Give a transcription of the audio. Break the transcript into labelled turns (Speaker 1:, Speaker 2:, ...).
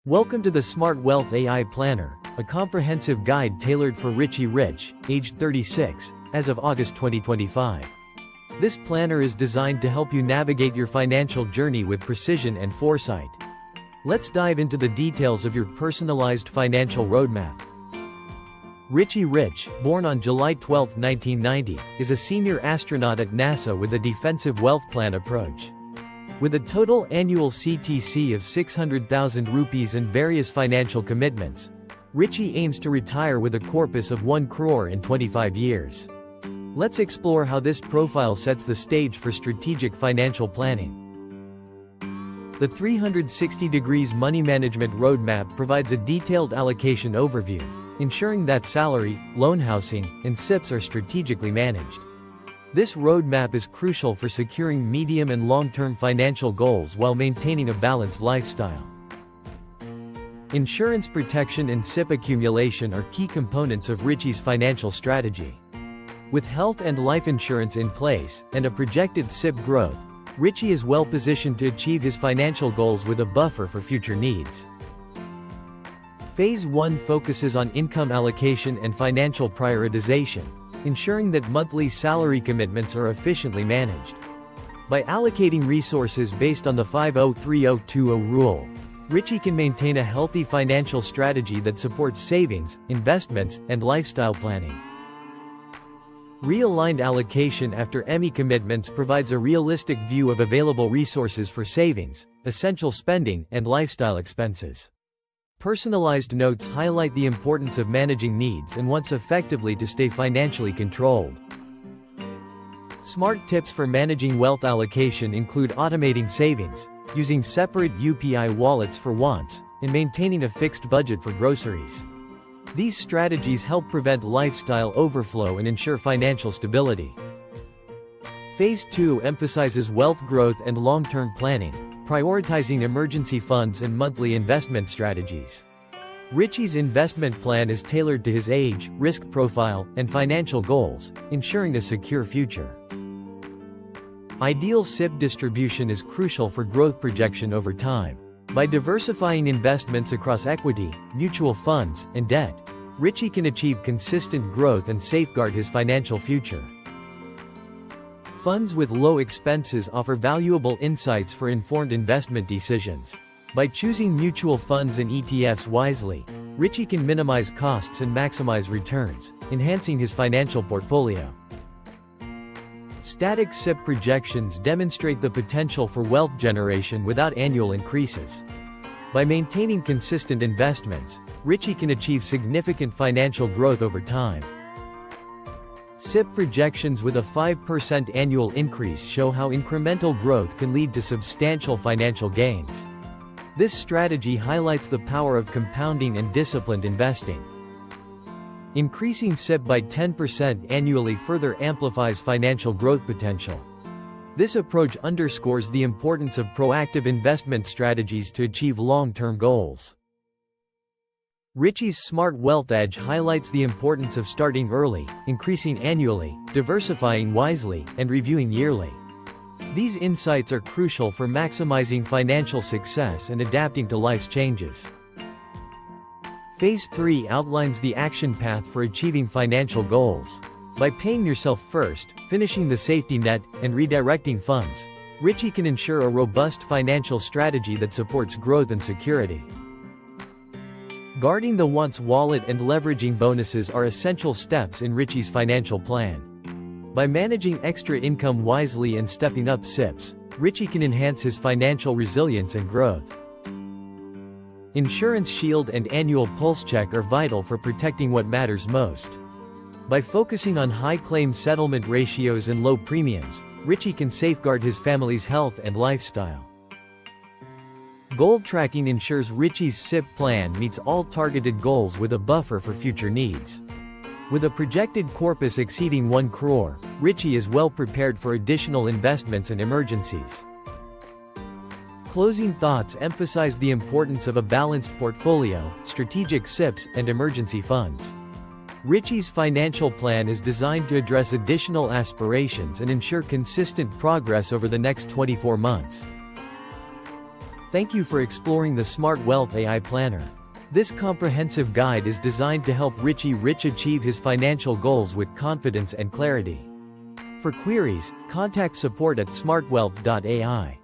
Speaker 1: Welcome to the Smart Wealth AI Planner, a comprehensive guide tailored for Richie Rich, aged 36, as of August 2025. This planner is designed to help you navigate your financial journey with precision and foresight. Let's dive into the details of your personalized financial roadmap. Richie Rich, born on July 12, 1990, is a senior astronaut at NASA with a defensive wealth plan approach. With a total annual CTC of 600,000 rupees and various financial commitments, Richie aims to retire with a corpus of 1 crore in 25 years. Let's explore how this profile sets the stage for strategic financial planning. The 360 Degrees Money Management Roadmap provides a detailed allocation overview, ensuring that salary, loan housing, and SIPs are strategically managed. This roadmap is crucial for securing medium and long-term financial goals while maintaining a balanced lifestyle. Insurance protection and SIP accumulation are key components of Richie's financial strategy. With health and life insurance in place, and a projected SIP growth, Richie is well positioned to achieve his financial goals with a buffer for future needs. Phase 1 focuses on income allocation and financial prioritization, ensuring that monthly salary commitments are efficiently managed. By allocating resources based on the 50-30-20 rule, Richie can maintain a healthy financial strategy that supports savings, investments, and lifestyle planning. Realigned allocation after ME commitments provides a realistic view of available resources for savings, essential spending, and lifestyle expenses. Personalized notes highlight the importance of managing needs and wants effectively to stay financially controlled. Smart tips for managing wealth allocation include automating savings, using separate UPI wallets for wants, and maintaining a fixed budget for groceries. These strategies help prevent lifestyle overflow and ensure financial stability. Phase 2 emphasizes wealth growth and long-term planning, prioritizing emergency funds and monthly investment strategies. Richie's investment plan is tailored to his age, risk profile, and financial goals, ensuring a secure future. Ideal SIP distribution is crucial for growth projection over time. By diversifying investments across equity, mutual funds, and debt, Richie can achieve consistent growth and safeguard his financial future. Funds with low expenses offer valuable insights for informed investment decisions. By choosing mutual funds and ETFs wisely, Richie can minimize costs and maximize returns, enhancing his financial portfolio. Static SIP projections demonstrate the potential for wealth generation without annual increases. By maintaining consistent investments, Richie can achieve significant financial growth over time. SIP projections with a 5% annual increase show how incremental growth can lead to substantial financial gains. This strategy highlights the power of compounding and disciplined investing. Increasing SIP by 10% annually further amplifies financial growth potential. This approach underscores the importance of proactive investment strategies to achieve long-term goals. Richie's Smart Wealth Edge highlights the importance of starting early, increasing annually, diversifying wisely, and reviewing yearly. These insights are crucial for maximizing financial success and adapting to life's changes. Phase 3 outlines the action path for achieving financial goals. By paying yourself first, finishing the safety net, and redirecting funds, Richie can ensure a robust financial strategy that supports growth and security. Guarding the wants wallet and leveraging bonuses are essential steps in Richie's financial plan. By managing extra income wisely and stepping up SIPs, Richie can enhance his financial resilience and growth. Insurance Shield and annual pulse check are vital for protecting what matters most. By focusing on high claim settlement ratios and low premiums, Richie can safeguard his family's health and lifestyle. Goal tracking ensures Richie's SIP plan meets all targeted goals with a buffer for future needs. With a projected corpus exceeding 1 crore, Richie is well prepared for additional investments and emergencies. Closing thoughts emphasize the importance of a balanced portfolio, strategic SIPs, and emergency funds. Richie's financial plan is designed to address additional aspirations and ensure consistent progress over the next 24 months. Thank you for exploring the Smart Wealth AI Planner. This comprehensive guide is designed to help Richie Rich achieve his financial goals with confidence and clarity. For queries, contact support at smartwealth.ai.